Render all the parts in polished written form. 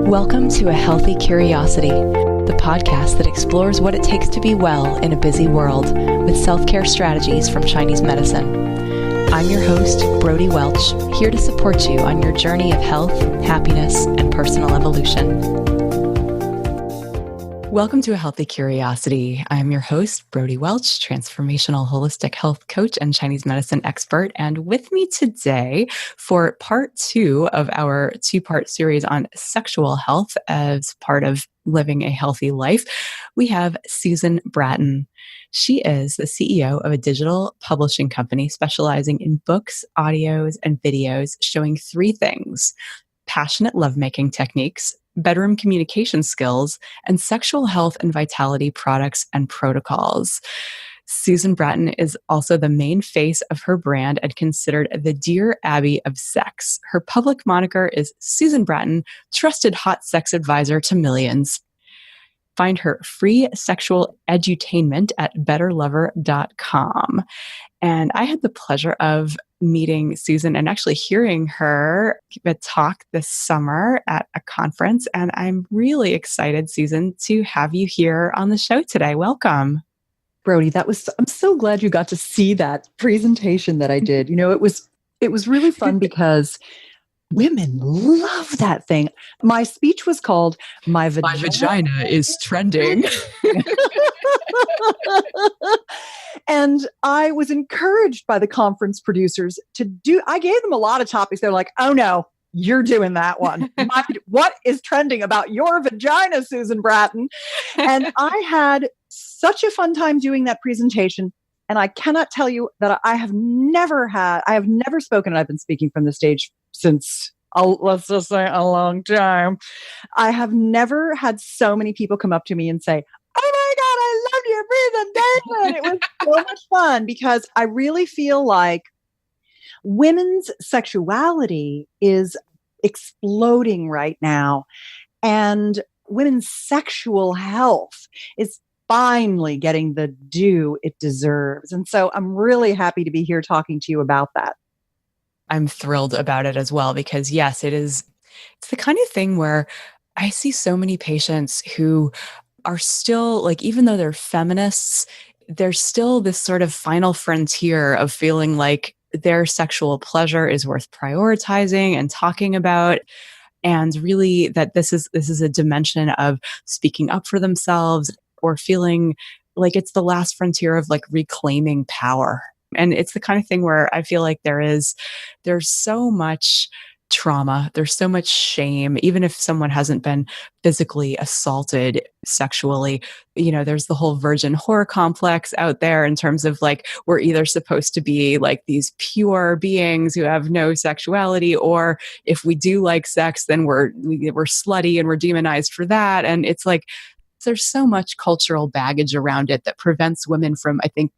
Welcome to A Healthy Curiosity, the podcast that explores what it takes to be well in a busy world with self-care strategies from Chinese medicine. I'm your host, Brody Welch, here to support you on your journey of health, happiness, and personal evolution. Welcome to A Healthy Curiosity. I'm your host, Brody Welch, transformational holistic health coach and Chinese medicine expert. And with me today for part 2 of our 2-part series on sexual health as part of living a healthy life, we have Susan Bratton. She is the CEO of a digital publishing company specializing in books, audios, and videos showing 3 things: passionate lovemaking techniques, bedroom communication skills, and sexual health and vitality products and protocols. Susan Bratton is also the main face of her brand and considered the Dear Abby of sex. Her public moniker is Susan Bratton, trusted hot sex advisor to millions. Find her free sexual edutainment at betterlover.com. And I had the pleasure of meeting Susan and actually hearing her give a talk this summer at a conference. And I'm really excited, Susan, to have you here on the show today. Welcome. Brody, I'm so glad you got to see that presentation that I did. You know, it was really fun because women love that thing. My speech was called My Vagina is Trending. And I was encouraged by the conference producers I gave them a lot of topics. They're like, oh no, you're doing that one. What is trending about your vagina, Susan Bratton? And I had such a fun time doing that presentation. And I cannot tell you that I have never spoken, and I've been speaking from the stage since, let's just say, a long time. I have never had so many people come up to me and say, oh my God, I love your presentation. It was so much fun because I really feel like women's sexuality is exploding right now. And women's sexual health is finally getting the due it deserves. And so I'm really happy to be here talking to you about that. I'm thrilled about it as well because yes, it's the kind of thing where I see so many patients who are still, like, even though they're feminists, there's still this sort of final frontier of feeling like their sexual pleasure is worth prioritizing and talking about. And really that this is a dimension of speaking up for themselves or feeling like it's the last frontier of like reclaiming power. And it's the kind of thing where I feel like there's so much trauma, there's so much shame, even if someone hasn't been physically assaulted sexually. You know, there's the whole virgin whore complex out there in terms of like, we're either supposed to be like these pure beings who have no sexuality, or if we do like sex, then we're slutty and we're demonized for that. And it's like, there's so much cultural baggage around it that prevents women from, I think,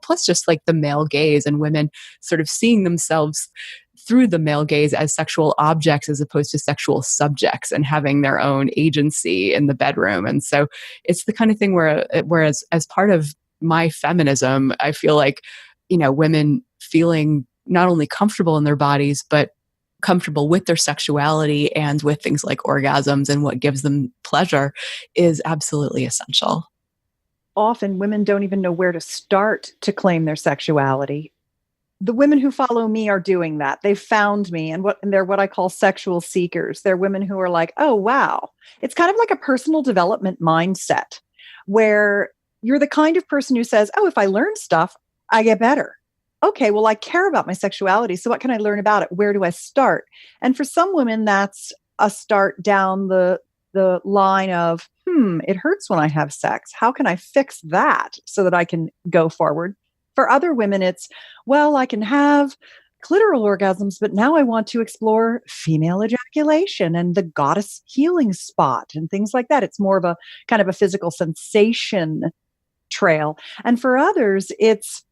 plus just like the male gaze and women sort of seeing themselves through the male gaze as sexual objects as opposed to sexual subjects and having their own agency in the bedroom. And so it's the kind of thing whereas as part of my feminism, I feel like, you know, women feeling not only comfortable in their bodies, but comfortable with their sexuality and with things like orgasms and what gives them pleasure is absolutely essential. Often women don't even know where to start to claim their sexuality. The women who follow me are doing that. They've found me and they're what I call sexual seekers. They're women who are like, oh, wow. It's kind of like a personal development mindset where you're the kind of person who says, oh, if I learn stuff, I get better. Okay, well, I care about my sexuality. So what can I learn about it? Where do I start? And for some women, that's a start down the line of, it hurts when I have sex. How can I fix that so that I can go forward? For other women, it's, well, I can have clitoral orgasms, but now I want to explore female ejaculation and the goddess healing spot and things like that. It's more of a kind of a physical sensation trail. And for others, it's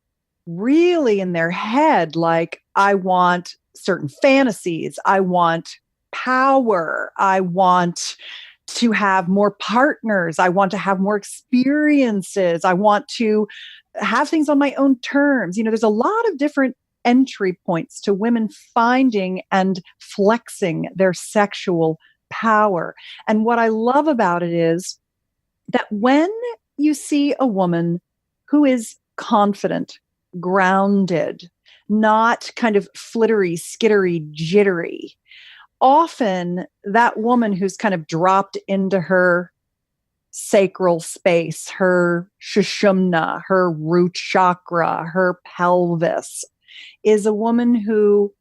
really in their head, like, I want certain fantasies. I want power. I want to have more partners. I want to have more experiences. I want to have things on my own terms. You know, there's a lot of different entry points to women finding and flexing their sexual power. And what I love about it is that when you see a woman who is confident, grounded, not kind of flittery, skittery, jittery, often that woman who's kind of dropped into her sacral space, her shushumna, her root chakra, her pelvis, is a woman who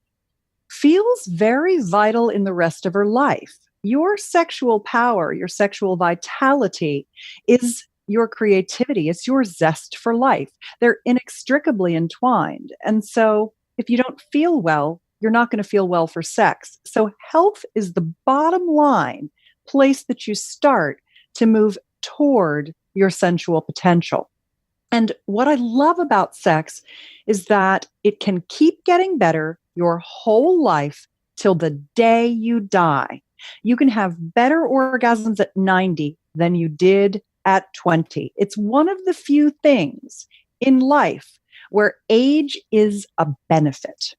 feels very vital in the rest of her life. Your sexual power, your sexual vitality is your creativity, it's your zest for life. They're inextricably entwined. And so if you don't feel well, you're not going to feel well for sex. So health is the bottom line place that you start to move toward your sensual potential. And what I love about sex is that it can keep getting better your whole life till the day you die. You can have better orgasms at 90 than you did at 20. It's one of the few things in life where age is a benefit.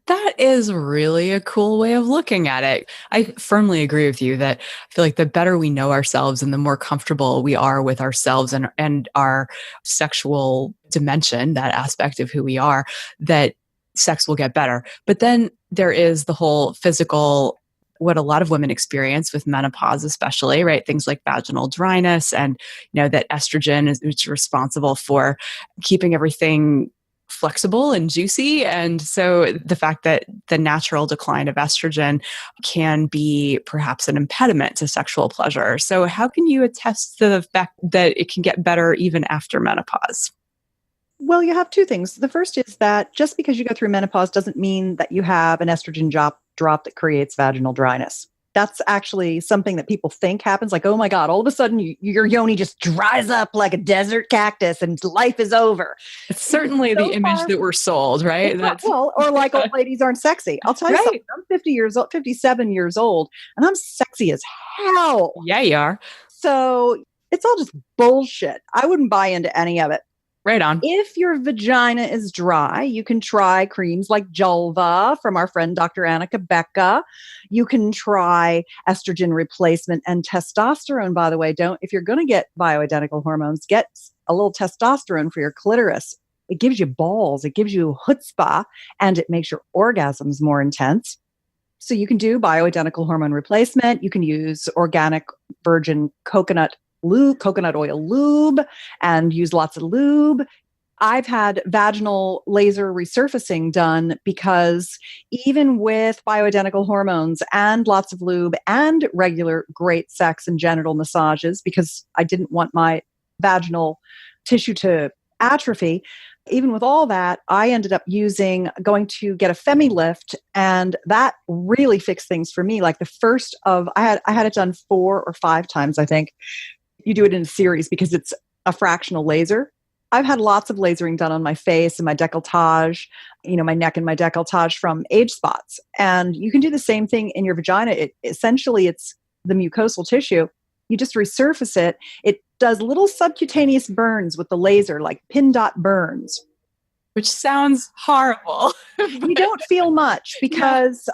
That is really a cool way of looking at it. I firmly agree with you that I feel like the better we know ourselves and the more comfortable we are with ourselves and our sexual dimension, that aspect of who we are, that sex will get better. But then there is the whole physical, what a lot of women experience with menopause, especially, right? Things like vaginal dryness and, that estrogen is which is responsible for keeping everything flexible and juicy. And so the fact that the natural decline of estrogen can be perhaps an impediment to sexual pleasure. So how can you attest to the fact that it can get better even after menopause? Well, you have two things. The first is that just because you go through menopause doesn't mean that you have an estrogen drop that creates vaginal dryness. That's actually something that people think happens. Like, oh my God, all of a sudden your yoni just dries up like a desert cactus and life is over. It's certainly So the image far, that we're sold, right? That's well, or like old ladies aren't sexy. I'll tell you something. right. I'm 50 years old, 57 years old, and I'm sexy as hell. Yeah, you are. So it's all just bullshit. I wouldn't buy into any of it. Right on. If your vagina is dry, you can try creams like Julva from our friend Dr. Annika Becca. You can try estrogen replacement and testosterone, by the way. If you're going to get bioidentical hormones, get a little testosterone for your clitoris. It gives you balls, it gives you chutzpah, and it makes your orgasms more intense. So you can do bioidentical hormone replacement. You can use organic virgin coconut oil lube, and use lots of lube. I've had vaginal laser resurfacing done because even with bioidentical hormones and lots of lube and regular great sex and genital massages, because I didn't want my vaginal tissue to atrophy, even with all that, I ended up going to get a Femi lift, and that really fixed things for me. Like I had it done 4 or 5 times, I think. You do it in a series because it's a fractional laser. I've had lots of lasering done on my face and my décolletage, my neck and my décolletage from age spots. And you can do the same thing in your vagina. Essentially, it's the mucosal tissue. You just resurface it. It does little subcutaneous burns with the laser, like pin dot burns. Which sounds horrible. You don't feel much because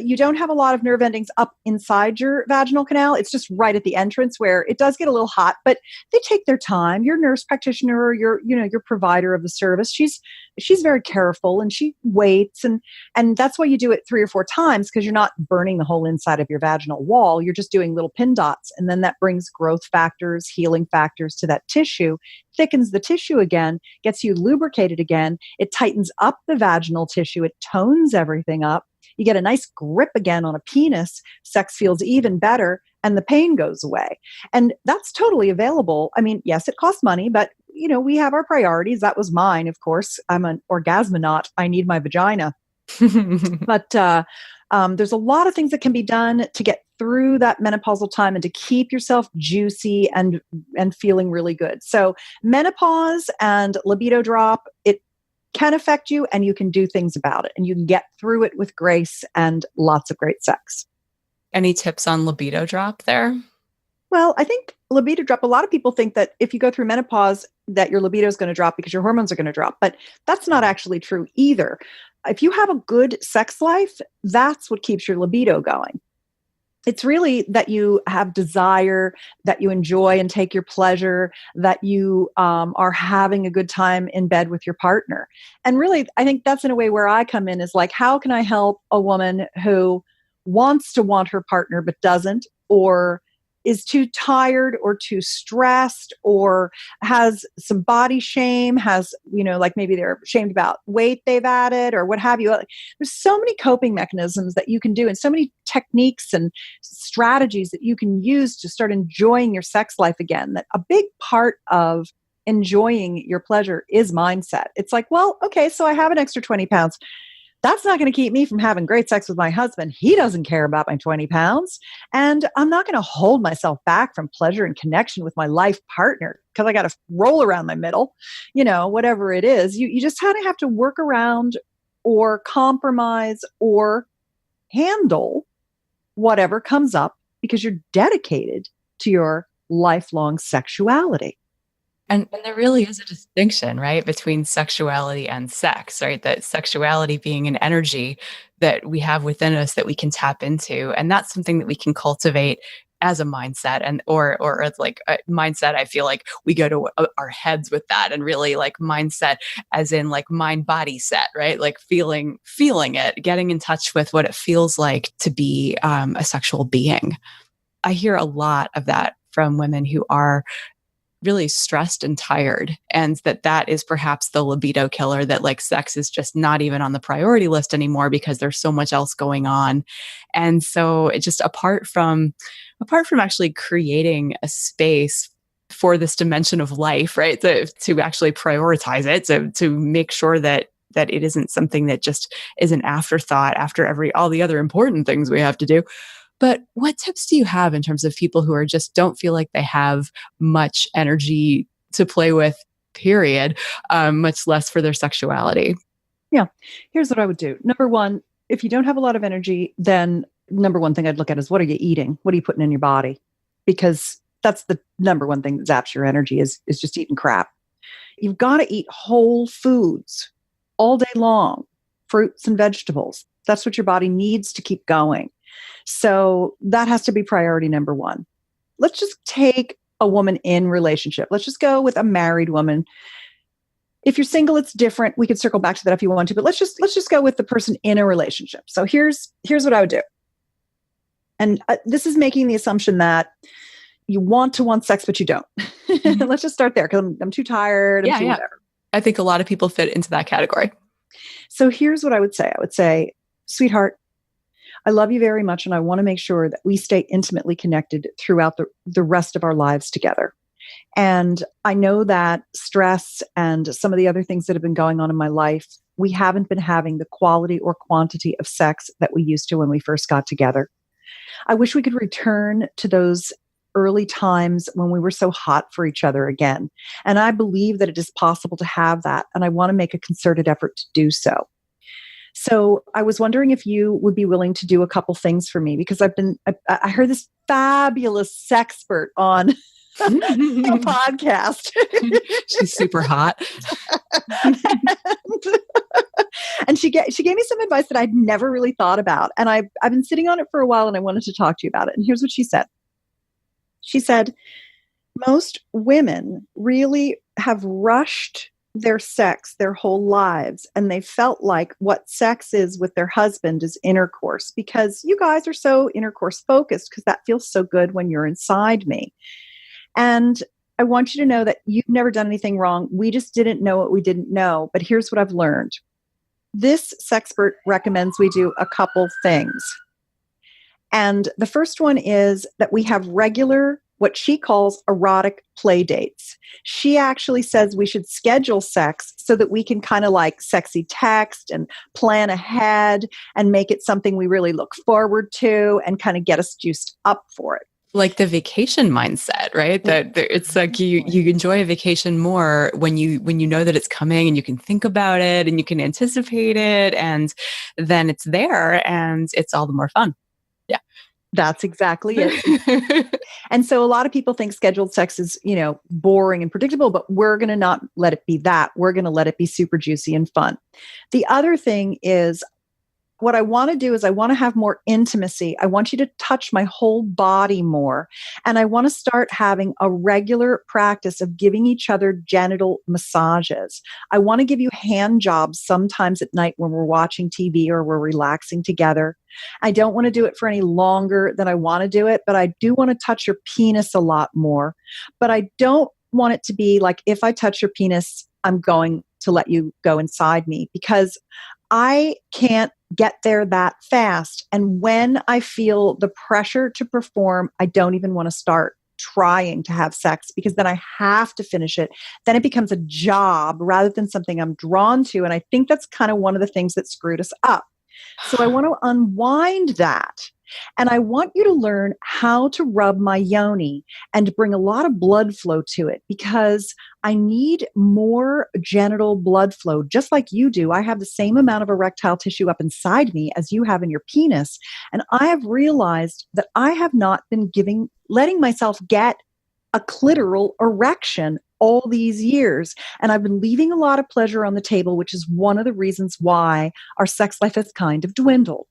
you don't have a lot of nerve endings up inside your vaginal canal. It's just right at the entrance where it does get a little hot, but they take their time. Your nurse practitioner, your provider of the service, she's very careful and she waits, and that's why you do it 3 or 4 times, because you're not burning the whole inside of your vaginal wall. You're just doing little pin dots, and then that brings growth factors, healing factors to that tissue, thickens the tissue again, gets you lubricated again. It tightens up the vaginal tissue. It tones everything up. You get a nice grip again on a penis. Sex feels even better, and the pain goes away. And that's totally available. I mean, yes, it costs money, but we have our priorities. That was mine, of course. I'm an orgasmonaut. I need my vagina. But there's a lot of things that can be done to get through that menopausal time and to keep yourself juicy and feeling really good. So menopause and libido drop, it can affect you, and you can do things about it, and you can get through it with grace and lots of great sex. Any tips on libido drop there? Well, I think libido drop, a lot of people think that if you go through menopause, that your libido is going to drop because your hormones are going to drop, but that's not actually true either. If you have a good sex life, that's what keeps your libido going. It's really that you have desire, that you enjoy and take your pleasure, that you are having a good time in bed with your partner. And really, I think that's in a way where I come in is like, how can I help a woman who wants to want her partner but doesn't, or is too tired or too stressed or has some body shame, has, like maybe they're ashamed about weight they've added or what have you. There's so many coping mechanisms that you can do and so many techniques and strategies that you can use to start enjoying your sex life again, that a big part of enjoying your pleasure is mindset. It's like, well, okay, so I have an extra 20 pounds. That's not going to keep me from having great sex with my husband. He doesn't care about my 20 pounds. And I'm not going to hold myself back from pleasure and connection with my life partner because I got to roll around my middle, whatever it is. You just kind of have to work around or compromise or handle whatever comes up because you're dedicated to your lifelong sexuality. And there really is a distinction, right, between sexuality and sex, right? That sexuality being an energy that we have within us that we can tap into. And that's something that we can cultivate as a mindset and or as like a mindset. I feel like we go to our heads with that, and really like mindset as in like mind body set, right? Like feeling it, getting in touch with what it feels like to be a sexual being. I hear a lot of that from women who are really stressed and tired, and that is perhaps the libido killer, that like sex is just not even on the priority list anymore because there's so much else going on. And so it just apart from actually creating a space for this dimension of life, right, to actually prioritize it, to make sure that it isn't something that just is an afterthought after all the other important things we have to do. But what tips do you have in terms of people who are just don't feel like they have much energy to play with, period, much less for their sexuality? Yeah. Here's what I would do. Number one, if you don't have a lot of energy, then number one thing I'd look at is what are you eating? What are you putting in your body? Because that's the number one thing that zaps your energy is just eating crap. You've got to eat whole foods all day long, fruits and vegetables. That's what your body needs to keep going. So that has to be priority number one. Let's just take a woman in relationship. Let's just go with a married woman. If you're single, it's different. We could circle back to that if you want to, but let's just go with the person in a relationship. So here's what I would do. And this is making the assumption that you want sex, but you don't. Mm-hmm. Let's just start there because I'm too tired. I'm too whatever. I think a lot of people fit into that category. So here's what I would say. I would say, sweetheart, I love you very much, and I want to make sure that we stay intimately connected throughout the rest of our lives together. And I know that stress and some of the other things that have been going on in my life, we haven't been having the quality or quantity of sex that we used to when we first got together. I wish we could return to those early times when we were so hot for each other again. And I believe that it is possible to have that, and I want to make a concerted effort to do so. So I was wondering if you would be willing to do a couple things for me, because I heard this fabulous sexpert on a podcast. She's super hot. and she gave me some advice that I'd never really thought about. And I've been sitting on it for a while, and I wanted to talk to you about it. And here's what she said. She said, most women really have rushed their sex their whole lives, and they felt like what sex is with their husband is intercourse, because you guys are so intercourse focused because that feels so good when you're inside me. And I want you to know that you've never done anything wrong. We just didn't know what we didn't know. But here's what I've learned. This sexpert recommends we do a couple things. And the first one is that we have regular, what she calls erotic play dates. She actually says we should schedule sex so that we can kind of like sexy text and plan ahead and make it something we really look forward to and kind of get us juiced up for it. Like the vacation mindset, right? That it's like you enjoy a vacation more when you know that it's coming and you can think about it and you can anticipate it, and then it's there and it's all the more fun. Yeah. That's exactly it. And so a lot of people think scheduled sex is, boring and predictable, but we're going to not let it be that. We're going to let it be super juicy and fun. The other thing is what I want to do is I want to have more intimacy. I want you to touch my whole body more. And I want to start having a regular practice of giving each other genital massages. I want to give you hand jobs sometimes at night when we're watching TV or we're relaxing together. I don't want to do it for any longer than I want to do it, but I do want to touch your penis a lot more. But I don't want it to be like, if I touch your penis, I'm going to let you go inside me, because I can't get there that fast. And when I feel the pressure to perform, I don't even want to start trying to have sex, because then I have to finish it. Then it becomes a job rather than something I'm drawn to. And I think that's kind of one of the things that screwed us up. So I want to unwind that. And I want you to learn how to rub my yoni and bring a lot of blood flow to it, because I need more genital blood flow, just like you do. I have the same amount of erectile tissue up inside me as you have in your penis. And I have realized that I have not been letting myself get a clitoral erection all these years. And I've been leaving a lot of pleasure on the table, which is one of the reasons why our sex life has kind of dwindled.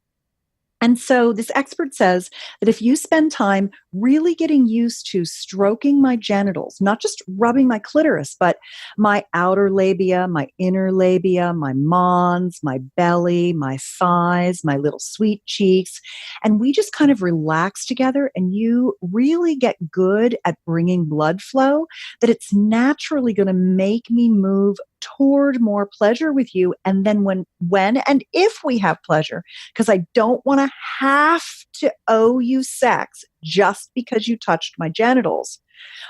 And so this expert says that if you spend time really getting used to stroking my genitals, not just rubbing my clitoris, but my outer labia, my inner labia, my mons, my belly, my thighs, my little sweet cheeks, and we just kind of relax together and you really get good at bringing blood flow, that it's naturally going to make me move toward more pleasure with you. And then when and if we have pleasure, because I don't want to have to owe you sex just because you touched my genitals.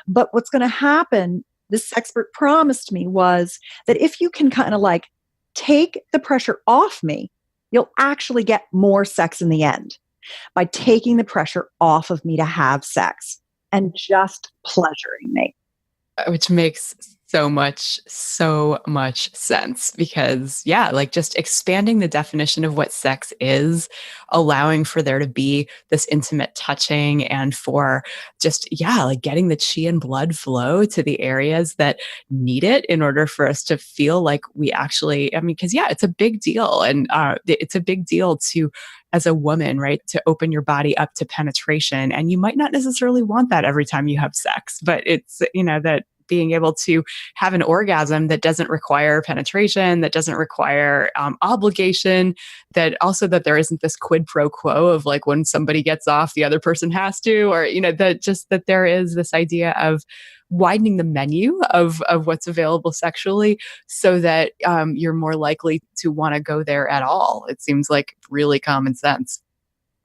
But what's going to happen, this expert promised me, was that if you can kind of like take the pressure off me, you'll actually get more sex in the end by taking the pressure off of me to have sex and just pleasuring me. Which makes so much sense, because yeah, like just expanding the definition of what sex is, allowing for there to be this intimate touching, and for just, yeah, like getting the chi and blood flow to the areas that need it in order for us to feel like we actually, I mean, because yeah, it's a big deal. And it's a big deal to, as a woman, right, to open your body up to penetration. And you might not necessarily want that every time you have sex, but it's, that being able to have an orgasm that doesn't require penetration, that doesn't require obligation, that also that there isn't this quid pro quo of like when somebody gets off, the other person has to, or, that just that there is this idea of widening the menu of what's available sexually, so that you're more likely to want to go there at all. It seems like really common sense.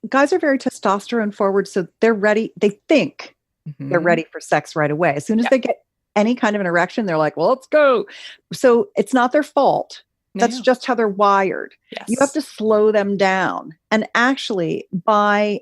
Guys are very testosterone forward, so they're ready. They think they're Mm-hmm. ready for sex right away. As soon as Yeah. they get any kind of an erection, they're like, well, let's go. So it's not their fault. That's Yeah. just how they're wired. You have Yes. to slow them down. And actually, by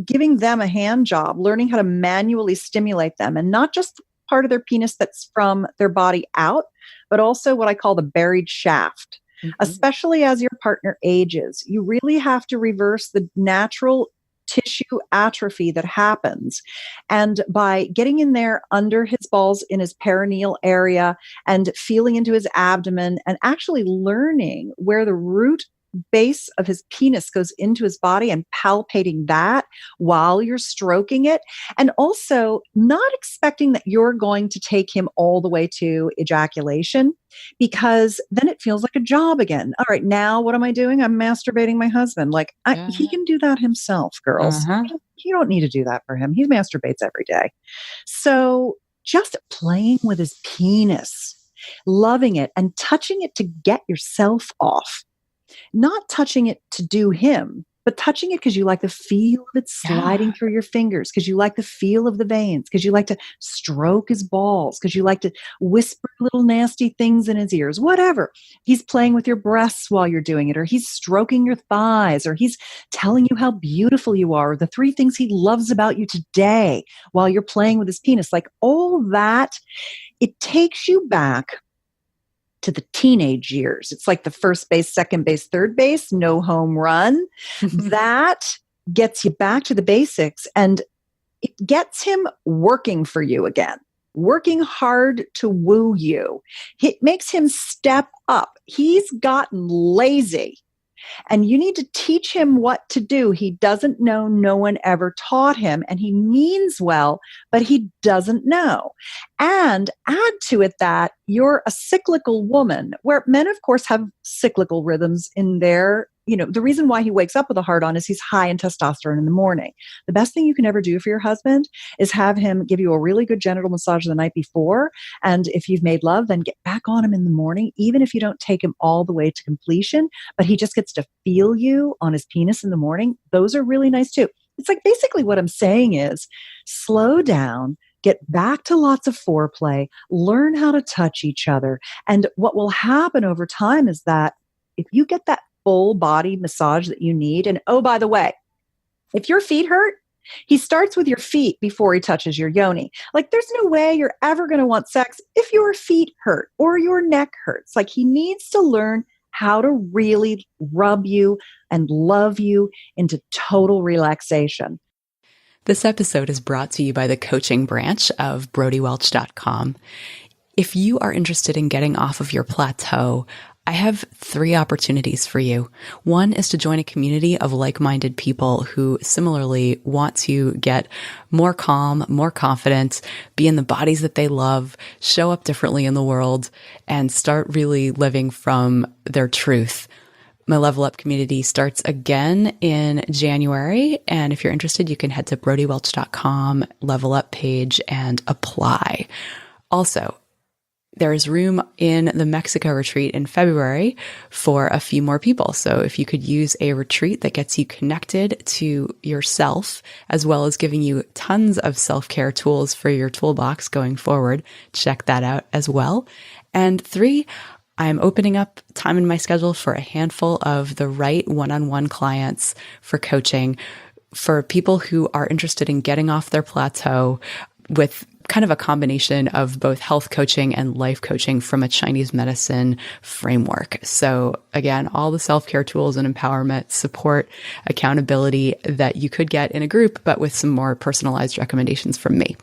giving them a hand job, learning how to manually stimulate them, and not just part of their penis that's from their body out, but also what I call the buried shaft. Mm-hmm. Especially as your partner ages, you really have to reverse the natural tissue atrophy that happens. And by getting in there under his balls in his perineal area and feeling into his abdomen and actually learning where the root base of his penis goes into his body and palpating that while you're stroking it, and also not expecting that you're going to take him all the way to ejaculation, because then it feels like a job again. All right, now what am I doing? I'm masturbating my husband. Like, he Yeah. can do that himself, girls. Uh-huh. You don't need to do that for him. He masturbates every day. So just playing with his penis, loving it and touching it to get yourself off, not touching it to do him, but touching it because you like the feel of it sliding Yeah. through your fingers, because you like the feel of the veins, because you like to stroke his balls, because you like to whisper little nasty things in his ears, whatever. He's playing with your breasts while you're doing it, or he's stroking your thighs, or he's telling you how beautiful you are, or the 3 things he loves about you today while you're playing with his penis. Like all that, it takes you back to the teenage years. It's like the first base, second base, third base, no home run. That gets you back to the basics, and it gets him working for you again, working hard to woo you. It makes him step up. He's gotten lazy. And you need to teach him what to do. He doesn't know. No one ever taught him. And he means well, but he doesn't know. And add to it that you're a cyclical woman, where men, of course, have cyclical rhythms in their, the reason why he wakes up with a hard on is he's high in testosterone in the morning. The best thing you can ever do for your husband is have him give you a really good genital massage the night before. And if you've made love, then get back on him in the morning, even if you don't take him all the way to completion, but he just gets to feel you on his penis in the morning. Those are really nice too. It's like basically what I'm saying is slow down, get back to lots of foreplay, learn how to touch each other. And what will happen over time is that if you get that full body massage that you need, and oh, by the way, if your feet hurt, he starts with your feet before he touches your yoni. Like, there's no way you're ever going to want sex if your feet hurt or your neck hurts. Like, he needs to learn how to really rub you and love you into total relaxation. This episode is brought to you by the coaching branch of brodywelch.com. If you are interested in getting off of your plateau, I have 3 opportunities for you. One is to join a community of like-minded people who similarly want to get more calm, more confident, be in the bodies that they love, show up differently in the world, and start really living from their truth. My Level Up community starts again in January. And if you're interested, you can head to brodywelch.com, Level Up page, and apply. Also, there is room in the Mexico retreat in February for a few more people. So if you could use a retreat that gets you connected to yourself, as well as giving you tons of self-care tools for your toolbox going forward, check that out as well. And 3, I'm opening up time in my schedule for a handful of the right one-on-one clients for coaching for people who are interested in getting off their plateau with kind of a combination of both health coaching and life coaching from a Chinese medicine framework. So again, all the self-care tools and empowerment, support, accountability that you could get in a group, but with some more personalized recommendations from me.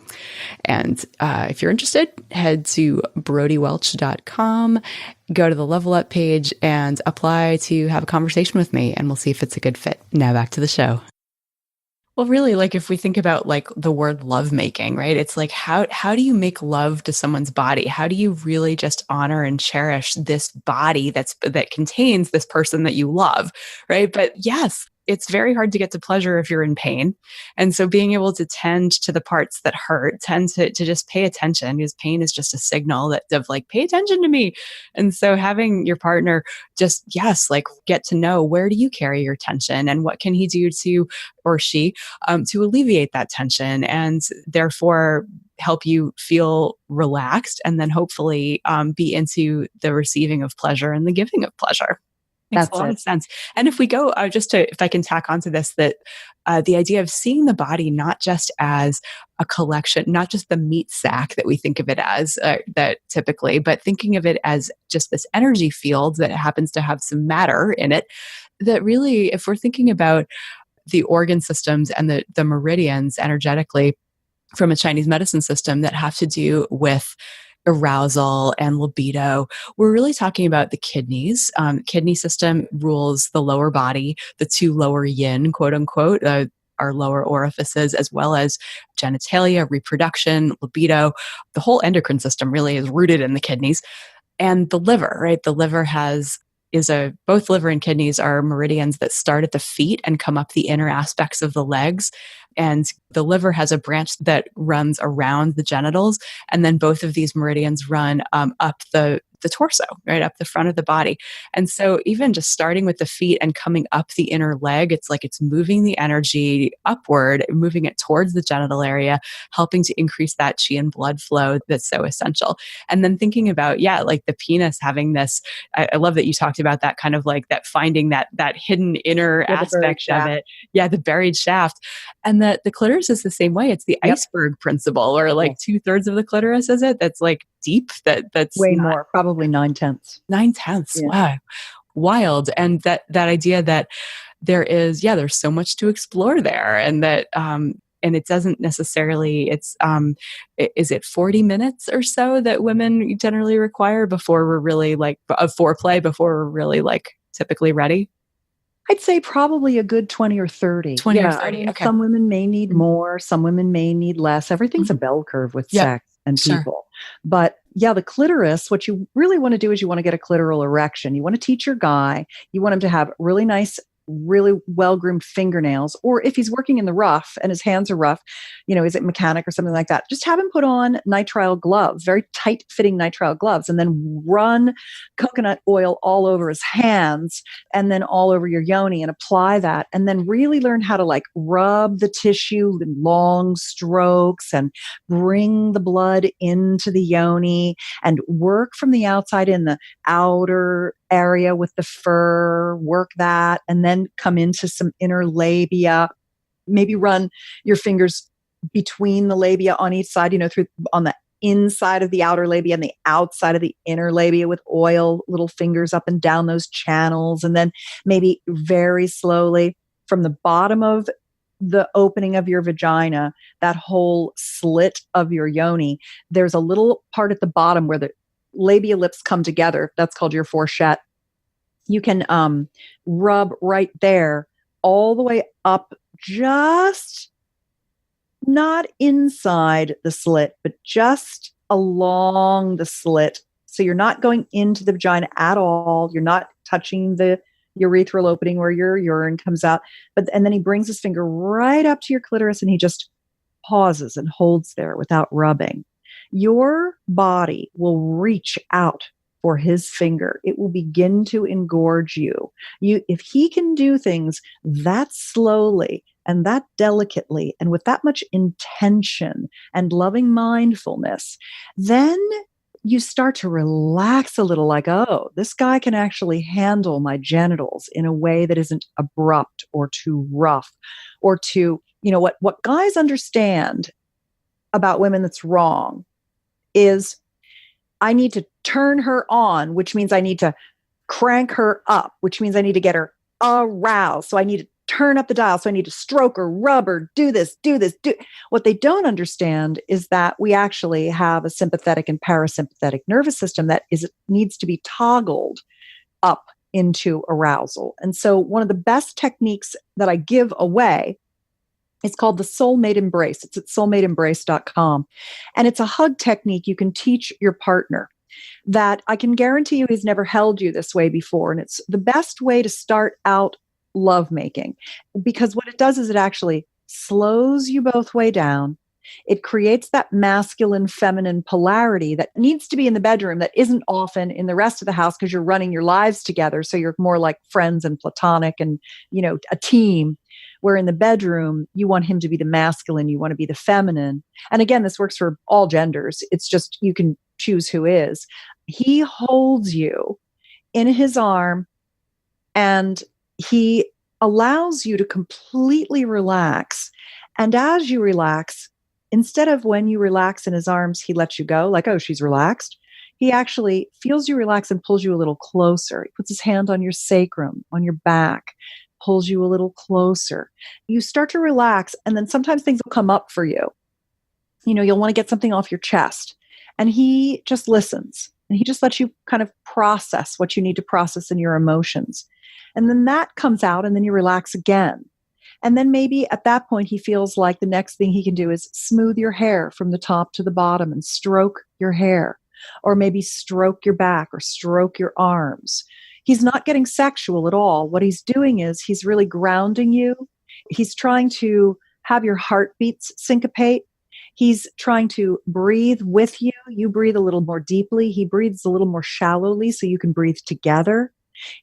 And if you're interested, head to brodywelch.com, go to the Level Up page and apply to have a conversation with me, and we'll see if it's a good fit. Now back to the show. Well, really, like if we think about like the word love making, right? It's like, how do you make love to someone's body? How do you really just honor and cherish this body that contains this person that you love, right? But yes, it's very hard to get to pleasure if you're in pain. And so being able to tend to the parts that hurt, tend to just pay attention, because pain is just a signal that of like, pay attention to me. And so having your partner just, yes, like get to know, where do you carry your tension and what can he do to, or she, to alleviate that tension and therefore help you feel relaxed and then hopefully be into the receiving of pleasure and the giving of pleasure. Makes a lot of sense. And if we go if I can tack onto this, that the idea of seeing the body not just as a collection, not just the meat sack that we think of it as that typically, but thinking of it as just this energy field that happens to have some matter in it, that really, if we're thinking about the organ systems and the meridians energetically from a Chinese medicine system that have to do with arousal and libido, we're really talking about the kidneys. Kidney system rules the lower body, the 2 lower yin, quote unquote, our lower orifices, as well as genitalia, reproduction, libido. The whole endocrine system really is rooted in the kidneys. And the liver, right? The liver both liver and kidneys are meridians that start at the feet and come up the inner aspects of the legs. And the liver has a branch that runs around the genitals. And then both of these meridians run up the torso, right up the front of the body. And so even just starting with the feet and coming up the inner leg, it's like it's moving the energy upward, moving it towards the genital area, helping to increase that qi and blood flow that's so essential. And then thinking about, like the penis having this, I love that you talked about that kind of like that finding that hidden inner aspect of it. Yeah, the buried shaft. And the clitoris is the same way. It's the iceberg principle, or like 2/3 of the clitoris, is it? That's like deep. That's way more, probably 9/10. 9/10. Yeah. Wow. Wild. And that idea that there's so much to explore there, and that, and it doesn't necessarily, is it 40 minutes or so that women generally require before we're really like of foreplay before we're really like typically ready? I'd say probably a good 20 or 30. 20 or Yeah. I 30. mean, Okay. some women may need Mhm. more, some women may need less. Everything's a Mhm. bell curve with Yep. sex and Sure. people. But yeah, the clitoris, what you really want to do is you want to get a clitoral erection. You want to teach your guy, you want him to have really nice, really well groomed fingernails. Or if he's working in the rough and his hands are rough, is it mechanic or something like that? Just have him put on nitrile gloves, very tight fitting nitrile gloves, and then run coconut oil all over his hands and then all over your yoni and apply that. And then really learn how to like rub the tissue in long strokes and bring the blood into the yoni and work from the outside in the outer area with the fur, work that, and then come into some inner labia. Maybe run your fingers between the labia on each side, through on the inside of the outer labia and the outside of the inner labia with oil, little fingers up and down those channels. And then maybe very slowly from the bottom of the opening of your vagina, that whole slit of your yoni, there's a little part at the bottom where the labia lips come together. That's called your fourchette. You can rub right there all the way up, just not inside the slit, but just along the slit. So you're not going into the vagina at all. You're not touching the urethral opening where your urine comes out. And then he brings his finger right up to your clitoris and he just pauses and holds there without rubbing. Your body will reach out for his finger. It will begin to engorge you. If he can do things that slowly and that delicately and with that much intention and loving mindfulness, then you start to relax a little, like, oh, this guy can actually handle my genitals in a way that isn't abrupt or too rough or too, what guys understand about women that's wrong is I need to turn her on, which means I need to crank her up, which means I need to get her aroused. So I need to turn up the dial. So I need to stroke her, rub her, do this, do this, do. What they don't understand is that we actually have a sympathetic and parasympathetic nervous system that needs to be toggled up into arousal. And so one of the best techniques that I give away, it's called the Soulmate Embrace. It's at soulmateembrace.com. And it's a hug technique you can teach your partner that I can guarantee you he's never held you this way before. And it's the best way to start out lovemaking, because what it does is it actually slows you both way down. It creates that masculine feminine polarity that needs to be in the bedroom that isn't often in the rest of the house because you're running your lives together. So you're more like friends and platonic and, a team. Where in the bedroom, you want him to be the masculine, you want to be the feminine. And again, this works for all genders. It's just you can choose who is. He holds you in his arm and he allows you to completely relax. And as you relax, instead of when you relax in his arms, he lets you go, like, oh, she's relaxed. He actually feels you relax and pulls you a little closer. He puts his hand on your sacrum, on your back, pulls you a little closer. You start to relax, and then sometimes things will come up for you. You'll want to get something off your chest. And he just listens and he just lets you kind of process what you need to process in your emotions. And then that comes out, and then you relax again. And then maybe at that point, he feels like the next thing he can do is smooth your hair from the top to the bottom and stroke your hair, or maybe stroke your back or stroke your arms. He's not getting sexual at all. What he's doing is he's really grounding you. He's trying to have your heartbeats syncopate. He's trying to breathe with you. You breathe a little more deeply. He breathes a little more shallowly so you can breathe together.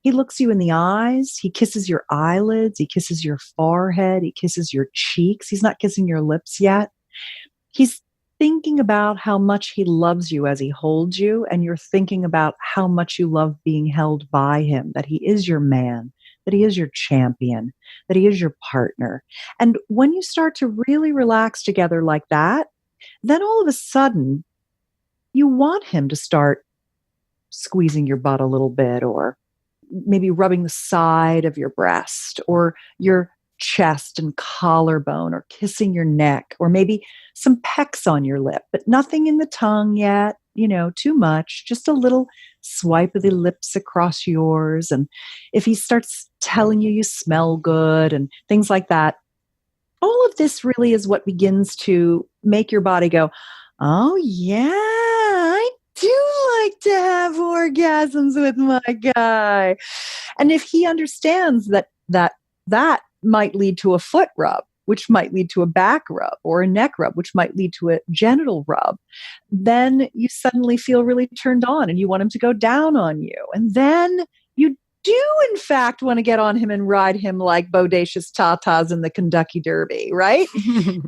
He looks you in the eyes. He kisses your eyelids. He kisses your forehead. He kisses your cheeks. He's not kissing your lips yet. He's thinking about how much he loves you as he holds you, and you're thinking about how much you love being held by him, that he is your man, that he is your champion, that he is your partner. And when you start to really relax together like that, then all of a sudden, you want him to start squeezing your butt a little bit, or maybe rubbing the side of your breast or your chest and collarbone, or kissing your neck, or maybe some pecks on your lip, but nothing in the tongue yet, too much, just a little swipe of the lips across yours. And if he starts telling you you smell good and things like that, all of this really is what begins to make your body go, oh, yeah, I do like to have orgasms with my guy. And if he understands that might lead to a foot rub, which might lead to a back rub, or a neck rub, which might lead to a genital rub, then you suddenly feel really turned on and you want him to go down on you. And then you do, in fact, want to get on him and ride him like bodacious tatas in the Kentucky Derby, right?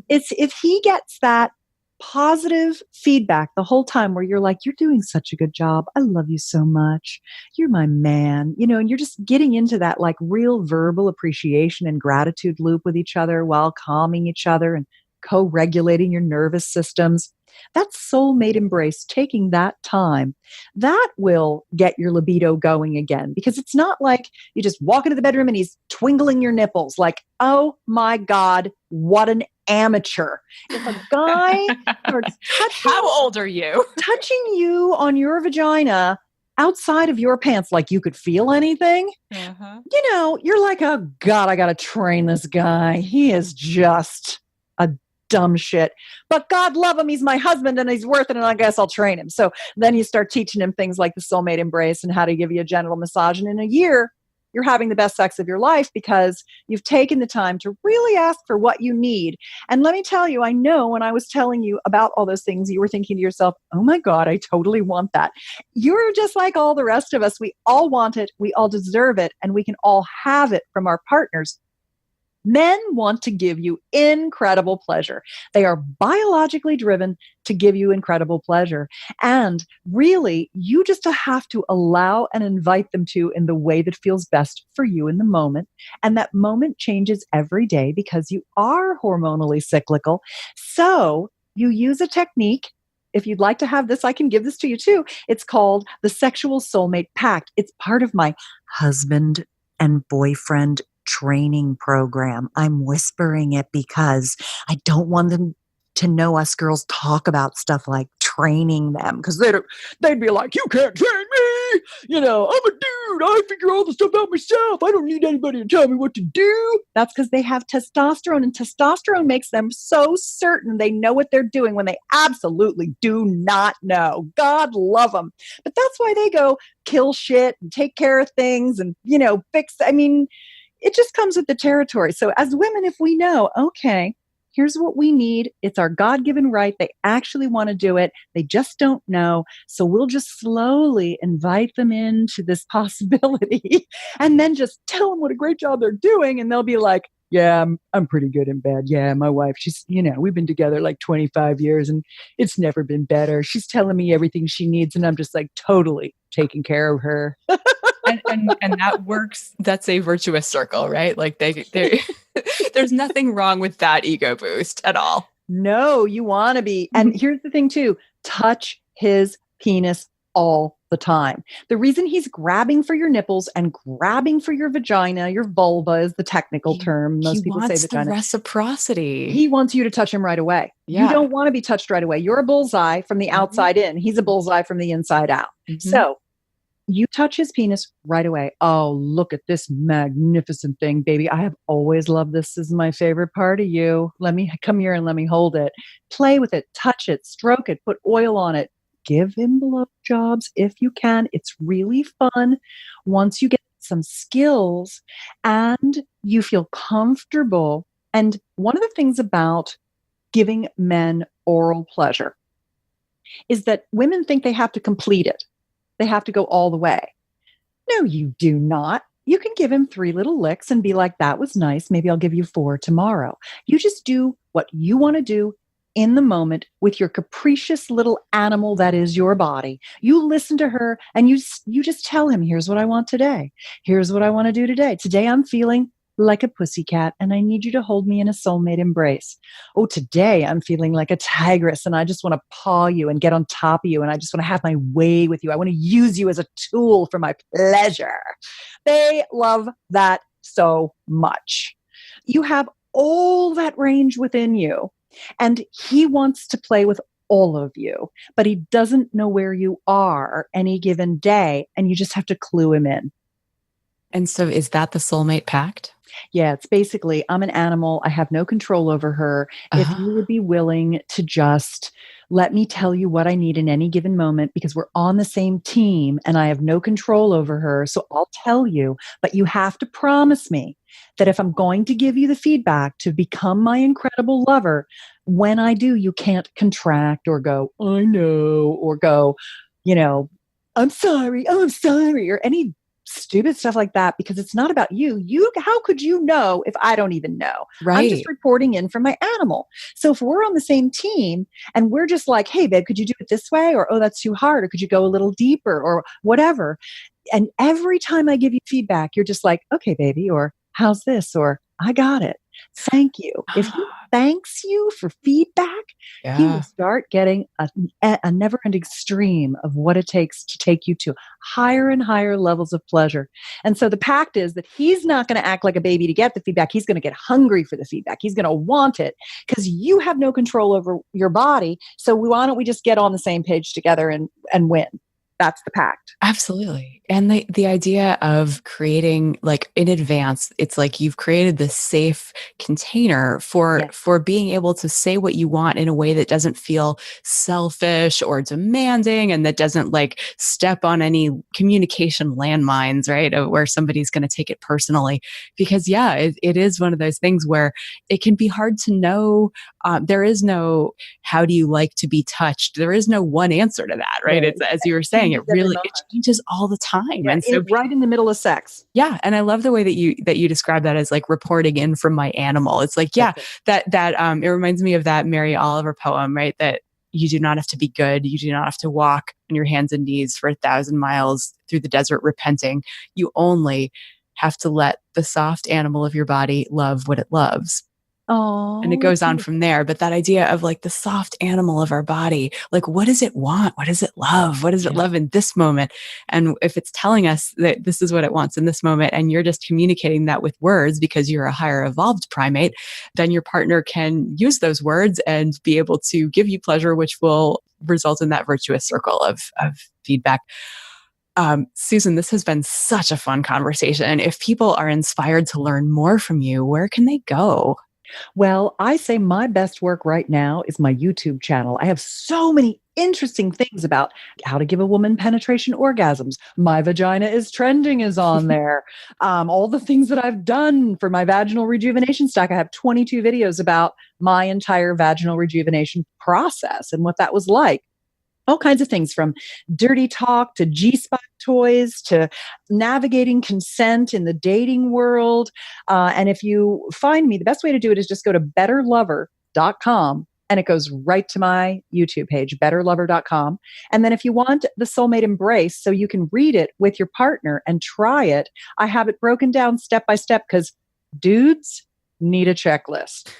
It's if he gets that positive feedback the whole time where you're like, you're doing such a good job. I love you so much. You're my man, and you're just getting into that like real verbal appreciation and gratitude loop with each other while calming each other and co-regulating your nervous systems. That's soulmate embrace, taking that time. That will get your libido going again, because it's not like you just walk into the bedroom and he's twinkling your nipples like, oh my God, what an amateur. If a guy starts how old are you? touching you on your vagina outside of your pants, like you could feel anything, you're like, oh God, I got to train this guy. He is just a dumb shit. But God love him. He's my husband and he's worth it. And I guess I'll train him. So then you start teaching him things like the soulmate embrace and how to give you a genital massage. And in a year, you're having the best sex of your life because you've taken the time to really ask for what you need. And let me tell you, I know when I was telling you about all those things, you were thinking to yourself, oh my God, I totally want that. You're just like all the rest of us. We all want it. We all deserve it. And we can all have it from our partners. Men want to give you incredible pleasure. They are biologically driven to give you incredible pleasure. And really, you just have to allow and invite them to in the way that feels best for you in the moment. And that moment changes every day because you are hormonally cyclical. So you use a technique. If you'd like to have this, I can give this to you too. It's called the Sexual Soulmate Pact. It's part of my husband and boyfriend training program. I'm whispering it because I don't want them to know us girls talk about stuff like training them, because they'd be like, you can't train me. I'm a dude. I figure all the stuff out myself. I don't need anybody to tell me what to do. That's because they have testosterone, and testosterone makes them so certain they know what they're doing when they absolutely do not know. God love them. But that's why they go kill shit and take care of things and, fix. It just comes with the territory. So as women, if we know, okay, here's what we need. It's our God-given right. They actually want to do it. They just don't know. So we'll just slowly invite them into this possibility and then just tell them what a great job they're doing. And they'll be like, yeah, I'm pretty good in bed. Yeah, my wife, she's, we've been together like 25 years and it's never been better. She's telling me everything she needs. And I'm just like totally taking care of her. and that works. That's a virtuous circle, right? Like they there's nothing wrong with that ego boost at all. No, you want to be. And here's the thing too, touch his penis all the time. The reason he's grabbing for your nipples and grabbing for your vagina, your vulva is the technical term. Most people say vagina. The reciprocity. He wants you to touch him right away. Yeah. You don't want to be touched right away. You're a bullseye from the outside in. He's a bullseye from the inside out. So you touch his penis right away. Oh, look at this magnificent thing, baby. I have always loved this. This is my favorite part of you. Let me come here and let me hold it. Play with it, touch it, stroke it, put oil on it. Give him blowjobs if you can. It's really fun. Once you get some skills and you feel comfortable. And one of the things about giving men oral pleasure is that women think they have to complete it. They have to go all the way. No, you do not. You can give him 3 little licks and be like, that was nice. Maybe I'll give you 4 tomorrow. You just do what you want to do in the moment with your capricious little animal that is your body. You listen to her and you just tell him, here's what I want today. Here's what I want to do today. Today I'm feeling like a pussycat and I need you to hold me in a soulmate embrace. Oh, today I'm feeling like a tigress and I just want to paw you and get on top of you and I just want to have my way with you. I want to use you as a tool for my pleasure. They love that so much. You have all that range within you and he wants to play with all of you, but he doesn't know where you are any given day. And you just have to clue him in. And so is that the soulmate pact? Yeah, it's basically, I'm an animal. I have no control over her. If you would be willing to just let me tell you what I need in any given moment, because we're on the same team and I have no control over her. So I'll tell you, but you have to promise me that if I'm going to give you the feedback to become my incredible lover, when I do, you can't contract or go, I know, or go, you know, I'm sorry, oh, I'm sorry, or any stupid stuff like that, because it's not about you. How could you know if I don't even know? I'm just Right. reporting in from my animal. So if we're on the same team and we're just like, hey, babe, could you do it this way? Or, oh, that's too hard. Or could you go a little deeper or whatever? And every time I give you feedback, you're just like, okay, baby, or how's this? Or I got it. Thank you. If he thanks you for feedback, he will Yeah. start getting a never ending stream of what it takes to take you to higher and higher levels of pleasure. And so the pact is that he's not going to act like a baby to get the feedback. He's going to get hungry for the feedback. He's going to want it because you have no control over your body. So why don't we just get on the same page together and win? That's the pact. Absolutely. And the idea of creating like in advance, it's like you've created this safe container for being able to say what you want in a way that doesn't feel selfish or demanding and that doesn't like step on any communication landmines, right? Where somebody's going to take it personally. Because yeah, it is one of those things where it can be hard to know. There is no, how do you like to be touched? There is no one answer to that, right? It's, as you were saying, it changes all the time. Yeah, and so right in the middle of sex. yeah. And I love the way that you describe that as like reporting in from my animal. It's like, yeah, that it reminds me of that Mary Oliver poem, right? That you do not have to be good. You do not have to walk on your hands and knees for 1,000 miles through the desert repenting. You only have to let the soft animal of your body love what it loves. Oh, And it goes on from there. But that idea of like the soft animal of our body, like what does it want? What does it love? What does it love in this moment? And if it's telling us that this is what it wants in this moment, and you're just communicating that with words because you're a higher evolved primate, then your partner can use those words and be able to give you pleasure, which will result in that virtuous circle of feedback. Susan, this has been such a fun conversation. If people are inspired to learn more from you, where can they go? Well, I say my best work right now is my YouTube channel. I have so many interesting things about how to give a woman penetration orgasms. My Vagina is Trending is on there. All the things that I've done for my vaginal rejuvenation stack. I have 22 videos about my entire vaginal rejuvenation process and what that was like. All kinds of things from dirty talk to G-spot toys to navigating consent in the dating world. And if you find me, the best way to do it is just go to betterlover.com and it goes right to my YouTube page, betterlover.com. And then if you want the Soulmate Embrace so you can read it with your partner and try it, I have it broken down step by step because dudes need a checklist.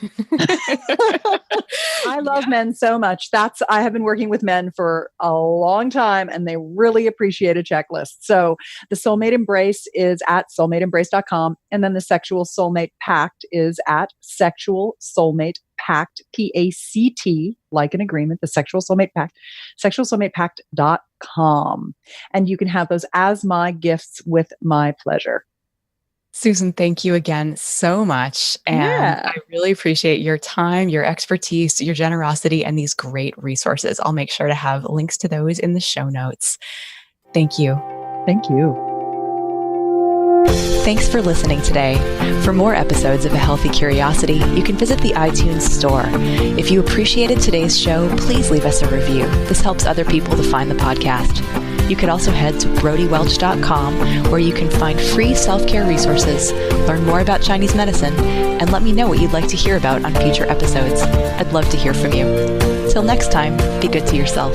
I love men so much. I have been working with men for a long time and they really appreciate a checklist. So the Soulmate Embrace is at soulmateembrace.com. And then the Sexual Soulmate Pact is at Sexual Soulmate Pact, PACT, like an agreement, the Sexual Soulmate Pact, sexualsoulmatepact.com. And you can have those as my gifts with my pleasure. Susan, thank you again so much. And I really appreciate your time, your expertise, your generosity, and these great resources. I'll make sure to have links to those in the show notes. Thank you. Thank you. Thanks for listening today. For more episodes of A Healthy Curiosity, you can visit the iTunes store. If you appreciated today's show, please leave us a review. This helps other people to find the podcast. You could also head to brodywelch.com, where you can find free self-care resources, learn more about Chinese medicine, and let me know what you'd like to hear about on future episodes. I'd love to hear from you. Till next time, be good to yourself.